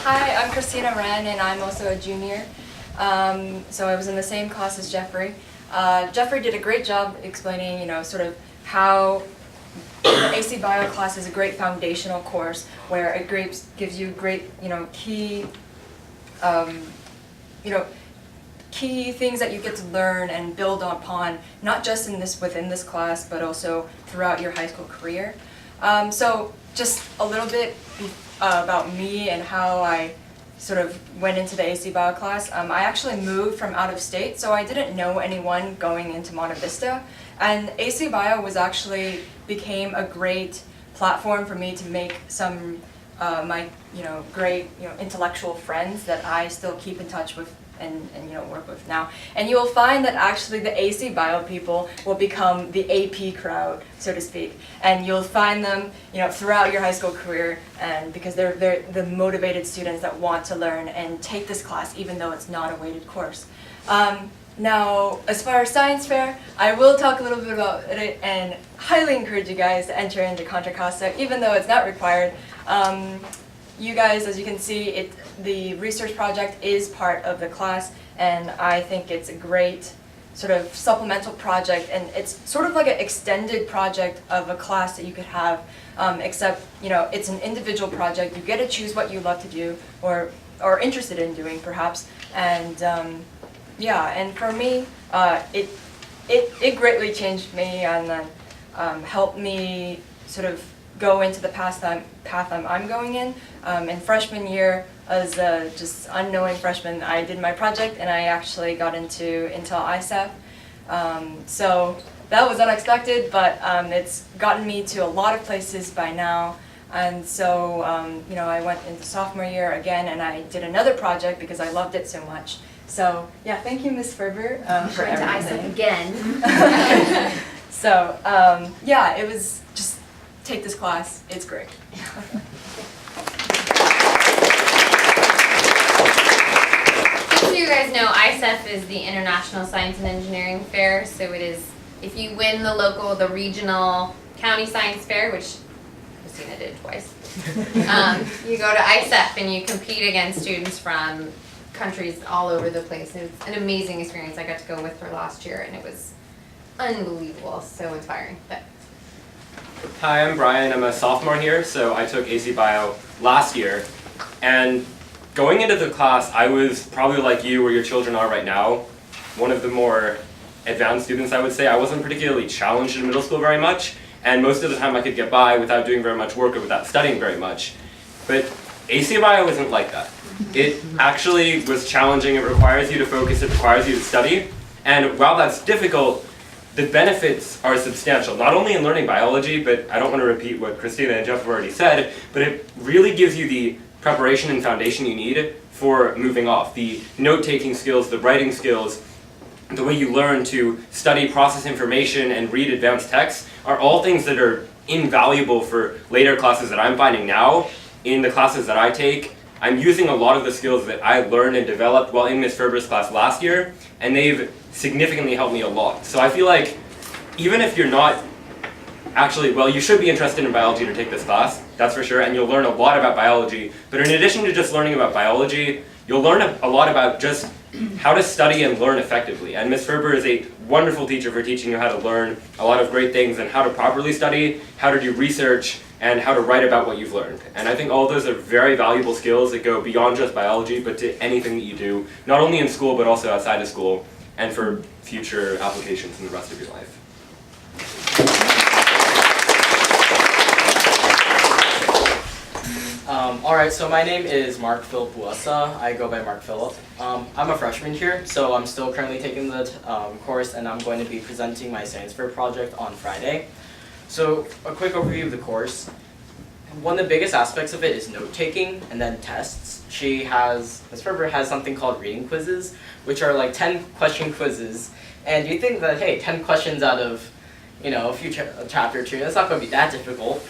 Hi, I'm Christina Wren, and I'm also a junior. So I was in the same class as Jeffrey. Jeffrey did a great job explaining, sort of how the AC Bio class is a great foundational course where it gives you great, key, key things that you get to learn and build upon, not just within this class, but also throughout your high school career. So just a little bit about me and how I sort of went into the AC Bio class. I actually moved from out of state, so I didn't know anyone going into Monte Vista. And AC Bio became a great platform for me to make some my great intellectual friends that I still keep in touch with and work with now. And you will find that actually the AC Bio people will become the AP crowd, so to speak. And you'll find them throughout your high school career, and because they're the motivated students that want to learn and take this class even though it's not a weighted course. Now, as far as science fair, I will talk a little bit about it and highly encourage you guys to enter into Contra Costa, even though it's not required. You guys, as you can see, the research project is part of the class, and I think it's a great sort of supplemental project, and it's sort of like an extended project of a class that you could have, except it's an individual project. You get to choose what you love to do or interested in doing, perhaps, and yeah, and for me, it greatly changed me and then helped me sort of go into the path I'm going in. In freshman year, as a just unknowing freshman, I did my project and I actually got into Intel ISAP. So that was unexpected, but it's gotten me to a lot of places by now. And so I went into sophomore year again and I did another project because I loved it so much. So yeah, thank you, Ms. Ferber, for everything. ISAP again. So yeah, it was just take this class. It's great. Just so you guys know, ISEF is the International Science and Engineering Fair. So it is, if you win the regional, county science fair, which Christina did twice, you go to ISEF and you compete against students from countries all over the place. It's an amazing experience. I got to go with her last year and it was unbelievable, so inspiring. But hi, I'm Brian. I'm a sophomore here, so I took AC Bio last year. And going into the class, I was probably like you or your children are right now, one of the more advanced students, I would say. I wasn't particularly challenged in middle school very much, and most of the time I could get by without doing very much work or without studying very much. But AC Bio isn't like that. It actually was challenging. It requires you to focus. It requires you to study. And while that's difficult, the benefits are substantial, not only in learning biology, but I don't want to repeat what Christina and Jeff have already said, but it really gives you the preparation and foundation you need for moving off. The note-taking skills, the writing skills, the way you learn to study, process information, and read advanced texts are all things that are invaluable for later classes that I'm finding now. In the classes that I take, I'm using a lot of the skills that I learned and developed while in Ms. Ferber's class last year, and they've significantly helped me a lot. So I feel like even if you're not actually, well, you should be interested in biology to take this class, that's for sure, and you'll learn a lot about biology. But in addition to just learning about biology, you'll learn a lot about just how to study and learn effectively. And Ms. Ferber is a wonderful teacher for teaching you how to learn a lot of great things and how to properly study, how to do research, and how to write about what you've learned. And I think all of those are very valuable skills that go beyond just biology, but to anything that you do, not only in school, but also outside of school, and for future applications in the rest of your life. Alright, so my name is Mark Philip Buasa. I go by Mark Philip. I'm a freshman here, so I'm still currently taking the course, and I'm going to be presenting my science fair project on Friday. So a quick overview of the course. One of the biggest aspects of it is note-taking and then tests. Ms. Ferber has something called reading quizzes, which are like 10-question quizzes. And you think that, hey, 10 questions out of, a chapter or two, that's not going to be that difficult.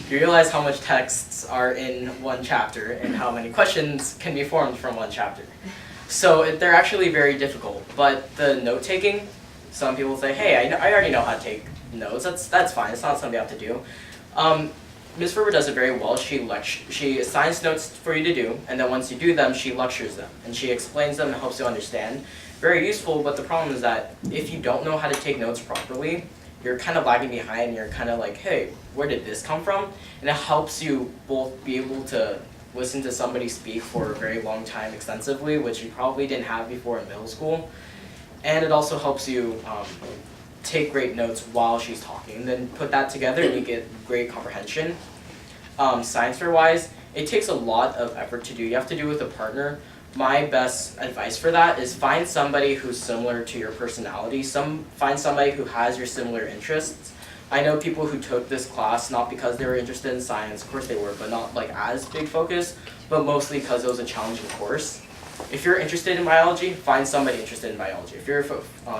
You realize how much texts are in one chapter and how many questions can be formed from one chapter. So they're actually very difficult. But the note-taking, some people say, hey, I already know how to take notes. That's fine. It's not something you have to do. Ms. Ferber does it very well. She assigns notes for you to do, and then once you do them, she lectures them, and she explains them and helps you understand. Very useful, but the problem is that if you don't know how to take notes properly, you're kind of lagging behind. You're kind of like, hey, where did this come from? And it helps you both be able to listen to somebody speak for a very long time extensively, which you probably didn't have before in middle school. And it also helps you take great notes while she's talking, and then put that together and you get great comprehension. Science fair wise, it takes a lot of effort to do. You have to do it with a partner. My best advice for that is find somebody who's similar to your personality. Find somebody who has your similar interests. I know people who took this class not because they were interested in science, of course they were, but not like as big focus, but mostly because it was a challenging course. If you're interested in biology, find somebody interested in biology. If you're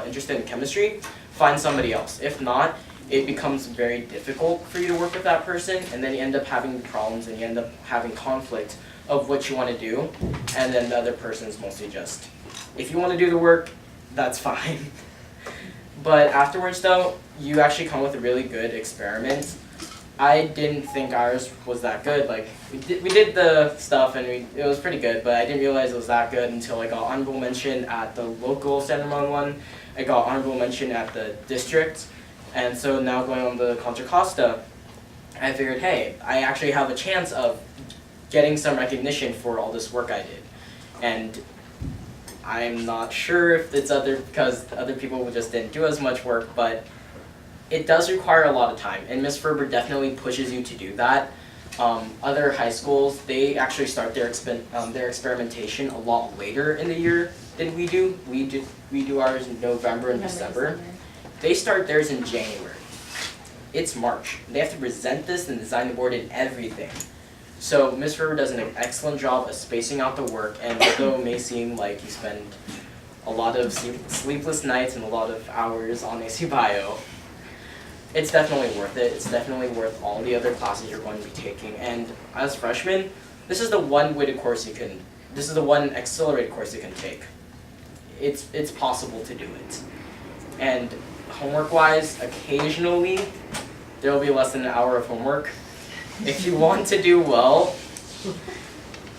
interested in chemistry, find somebody else. If not, it becomes very difficult for you to work with that person, and then you end up having problems and you end up having conflict of what you want to do, and then the other person's mostly just, if you want to do the work, that's fine. But afterwards though, you actually come with a really good experiment. I didn't think ours was that good. Like we did the stuff and it was pretty good, but I didn't realize it was that good until I got honorable mention at the local San Ramon one. I got honorable mention at the district, and so now going on the Contra Costa, I figured, hey, I actually have a chance of getting some recognition for all this work I did. And I'm not sure if it's because other people just didn't do as much work, but it does require a lot of time, and Ms. Ferber definitely pushes you to do that. Other high schools, they actually start their experimentation a lot later in the year than we do. We do ours in November and December. They start theirs in January. It's March. They have to present this and design the board and everything. So Ms. Ferber does an excellent job of spacing out the work, and although it may seem like you spend a lot of sleepless nights and a lot of hours on AC Bio, it's definitely worth it. It's definitely worth all the other classes you're going to be taking. And as freshmen, this is the one weighted course this is the one accelerated course you can take. It's possible to do it. And homework-wise, occasionally, there will be less than an hour of homework. If you want to do well,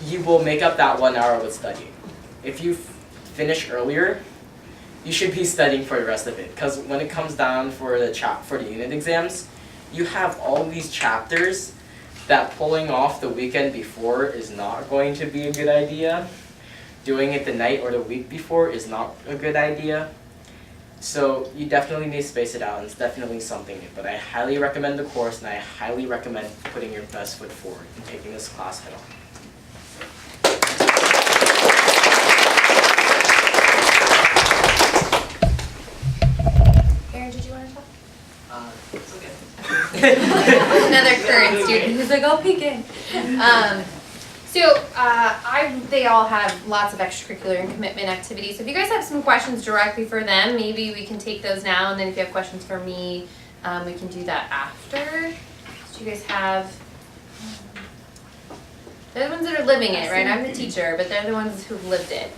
you will make up that 1 hour with studying. If you finish earlier, you should be studying for the rest of it, because when it comes down for the unit exams, you have all these chapters that pulling off the weekend before is not going to be a good idea. Doing it the night or the week before is not a good idea. So you definitely need to space it out, and it's definitely something new. But I highly recommend the course, and I highly recommend putting your best foot forward and taking this class head on. Did you want to talk? It's okay. Another current student who's like, I'll peek in. They all have lots of extracurricular and commitment activities. So if you guys have some questions directly for them, maybe we can take those now, and then if you have questions for me, we can do that after. So you guys have, they're the ones that are living it, right? I'm the teacher, but they're the ones who've lived it.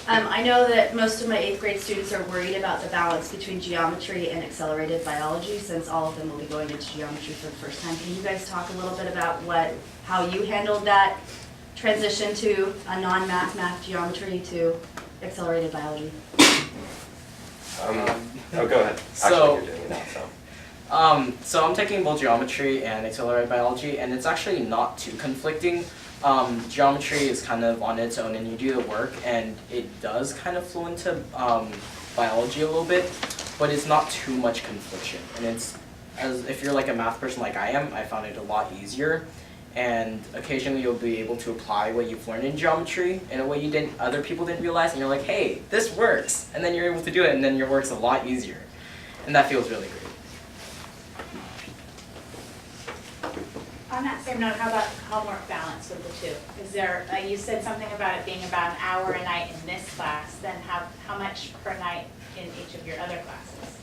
I know that most of my 8th grade students are worried about the balance between geometry and accelerated biology, since all of them will be going into geometry for the first time. Can you guys talk a little bit about how you handled that transition to a non-math geometry to accelerated biology? Go ahead. Actually, you're doing it now, so. So I'm taking both geometry and accelerated biology, and it's actually not too conflicting. Geometry is kind of on its own, and you do the work, and it does kind of flow into biology a little bit, but it's not too much confliction. And if you're like a math person like I am, I found it a lot easier. And occasionally you'll be able to apply what you've learned in geometry in a way other people didn't realize, and you're like, hey, this works, and then you're able to do it, and then your work's a lot easier, and that feels really great. On that same note, how about homework balance with the two? Is there, you said something about it being about an hour a night in this class, then how much per night in each of your other classes?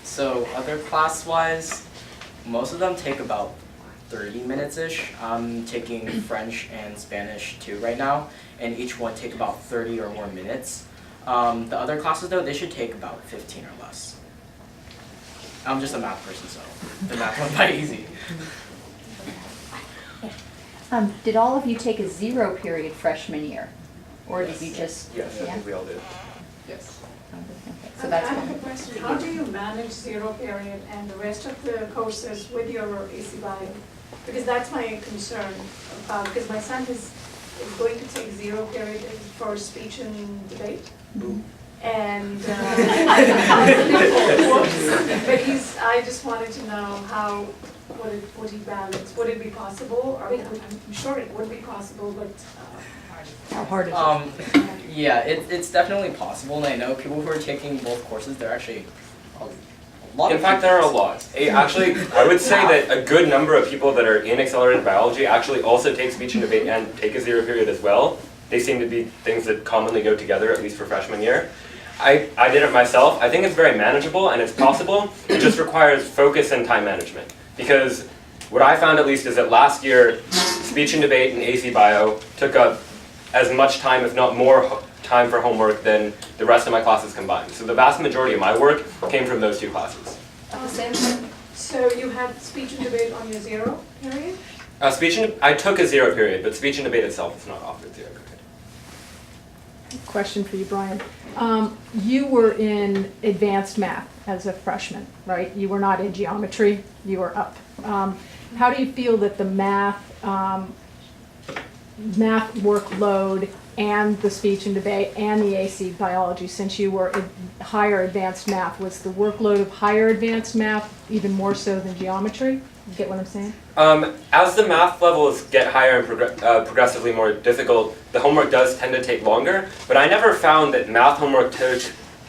So other class-wise, most of them take about 30 minutes-ish. I'm taking French and Spanish too right now, and each one take about 30 or more minutes. The other classes though, they should take about 15 or less. I'm just a math person, so the math went by easy. Did all of you take a 0 period freshman year? Or did you just? Yes, I Yeah? think we all did. Yes. Okay, So so that's I have one. a question. How do you manage 0 period and the rest of the courses with your AC Bio? Because that's my concern, because my son is going to take 0 period for speech and debate. And, but I just wanted to know how, would he balance? Would it be possible? Or I'm sure it would be possible, but How hard is it? Yeah, it's definitely possible, and I know people who are taking both courses, they're actually a lot In of fact, there are a people. lot. Actually, I would say that a good number of people that are in accelerated biology actually also take speech and debate and take a 0 period as well. They seem to be things that commonly go together, at least for freshman year. I did it myself. I think it's very manageable and it's possible. It just requires focus and time management. Because what I found at least is that last year, speech and debate and AC Bio took up as much time, if not more time for homework than the rest of my classes combined. So the vast majority of my work came from those 2 classes. so you had speech and debate on your 0 period? I took a 0 period, but speech and debate itself is not offered 0 period. Question for you, Brian. You were in advanced math as a freshman, right? You were not in geometry, you were up. How do you feel that the math workload and the speech and debate and the AC biology, since you were in higher advanced math, was the workload of higher advanced math even more so than geometry? You get what I'm saying? As the math levels get higher and progressively more difficult, the homework does tend to take longer, but I never found that math homework took,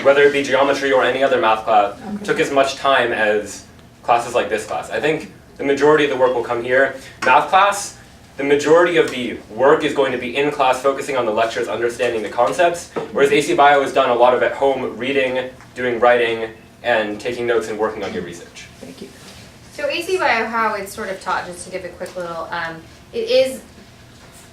whether it be geometry or any other math class, took as much time as classes like this class. I think the majority of the work will come here. Math class, the majority of the work is going to be in class, focusing on the lectures, understanding the concepts, whereas AC Bio has done a lot of at home reading, doing writing, and taking notes and working on your research. Thank you. So AC Bio, how it's sort of taught, just to give a quick little, it is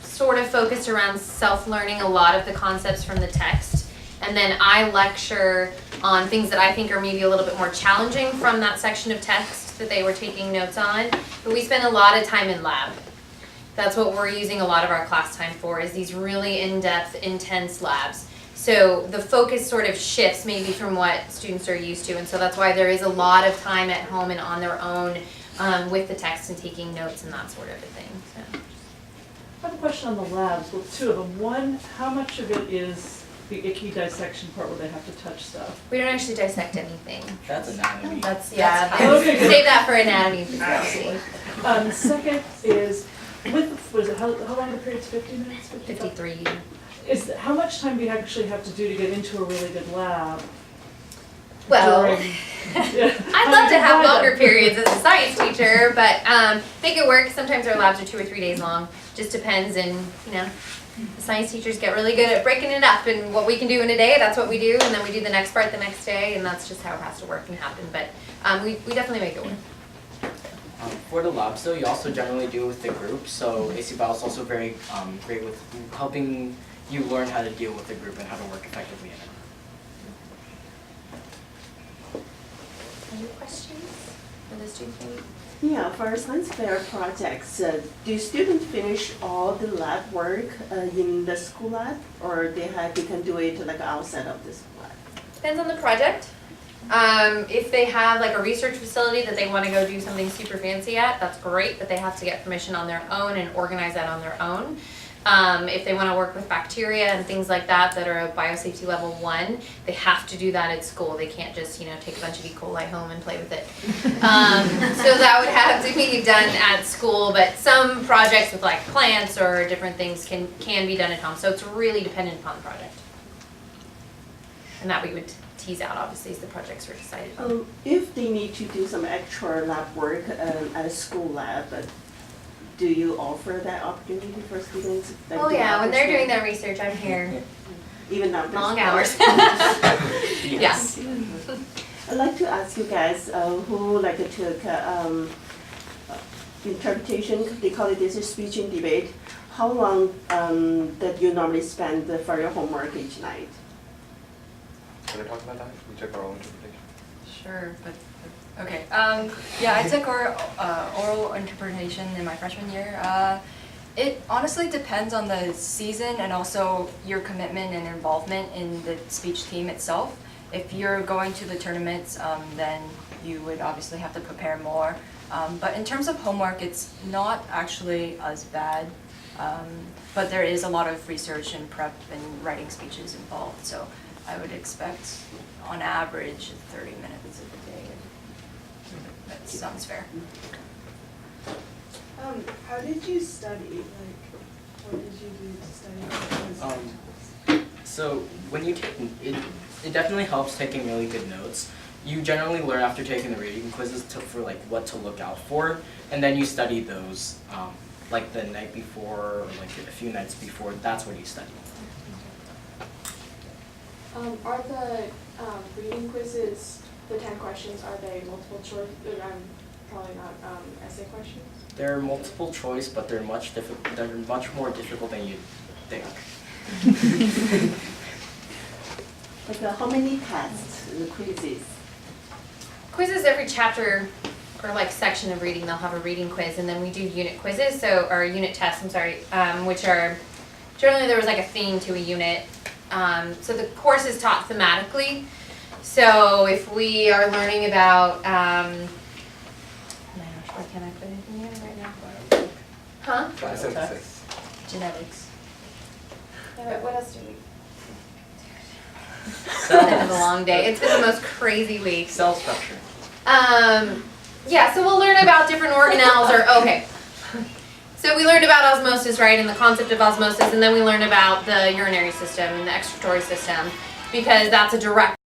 sort of focused around self-learning a lot of the concepts from the text. And then I lecture on things that I think are maybe a little bit more challenging from that section of text that they were taking notes on. But we spend a lot of time in lab. That's what we're using a lot of our class time for, is these really in-depth, intense labs. So the focus sort of shifts maybe from what students are used to, and so that's why there is a lot of time at home and on their own with the text and taking notes and that sort of a thing. So. I have a question on the labs, well, 2 of them. One, how much of it is the icky dissection part where they have to touch stuff? We don't actually dissect anything. That's anatomy. That's, Okay, good. save that for anatomy and physiology. Second is, what is it, how long are the periods, 50 minutes? 55? 53. How much time do you actually have to do to get into a really good lab? Well, during- I'd love to have longer periods as a science teacher, but make it work. Sometimes our labs are 2 or 3 days long. Just depends, and the science teachers get really good at breaking it up, and what we can do in a day, that's what we do, and then we do the next part the next day, and that's just how it has to work and happen. But we definitely make it work. For the labs though, you also generally do with the group, so AC Bio is also very great with helping you learn how to deal with the group and how to work effectively in it. Any questions for the students? Yeah, for our science fair projects, do students finish all the lab work in the school lab, or they can do it like outside of the school lab? Depends on the project. If they have like a research facility that they want to go do something super fancy at, that's great, but they have to get permission on their own and organize that on their own. If they want to work with bacteria and things like that that are a biosafety level 1, they have to do that at school. They can't just, take a bunch of E. coli home and play with it. So that would have to be done at school, but some projects with like plants or different things can be done at home. So it's really dependent upon the project. And that we would tease out, obviously, as the projects were decided on. If they need to do some extra lab work at a school lab, do you offer that opportunity for students? Like, Oh do yeah, when they're after doing school? their research, I'm here. Even after Long school? hours. Yes. I'd like to ask you guys who took interpretation, they call it this speech and debate. How long that you normally spend for your homework each night? Want to talk about that? We took our own interpretation. Sure, but okay. Yeah, I took oral interpretation in my freshman year. It honestly depends on the season and also your commitment and involvement in the speech team itself. If you're going to the tournaments, then you would obviously have to prepare more. But in terms of homework, it's not actually as bad. But there is a lot of research and prep and writing speeches involved. So I would expect, on average, 30 minutes a day. That sounds fair. How did you study? Like, what did you do to study? So when you take it definitely helps taking really good notes. You generally learn after taking the reading quizzes for like what to look out for, and then you study those like the night before or like a few nights before. That's what you study. Are the reading quizzes, the 10 questions, are they multiple choice? Probably not essay questions. They're multiple choice, but they're much more difficult than you think. Like how many tests, quizzes? Quizzes every chapter or like section of reading, they'll have a reading quiz, and then we do unit quizzes, or unit tests, which are, generally there was like a theme to a unit. So the course is taught thematically. So if we are learning about, oh my gosh, why can't I put it in here right now? Huh? Photosynthesis. Genetics. Yeah, but what else do we? It's been a long day. It's been the most crazy week. Cell structure. Yeah, so we'll learn about different organelles, okay. So we learned about osmosis, right, and the concept of osmosis, and then we learned about the urinary system and the excretory system, because that's a direct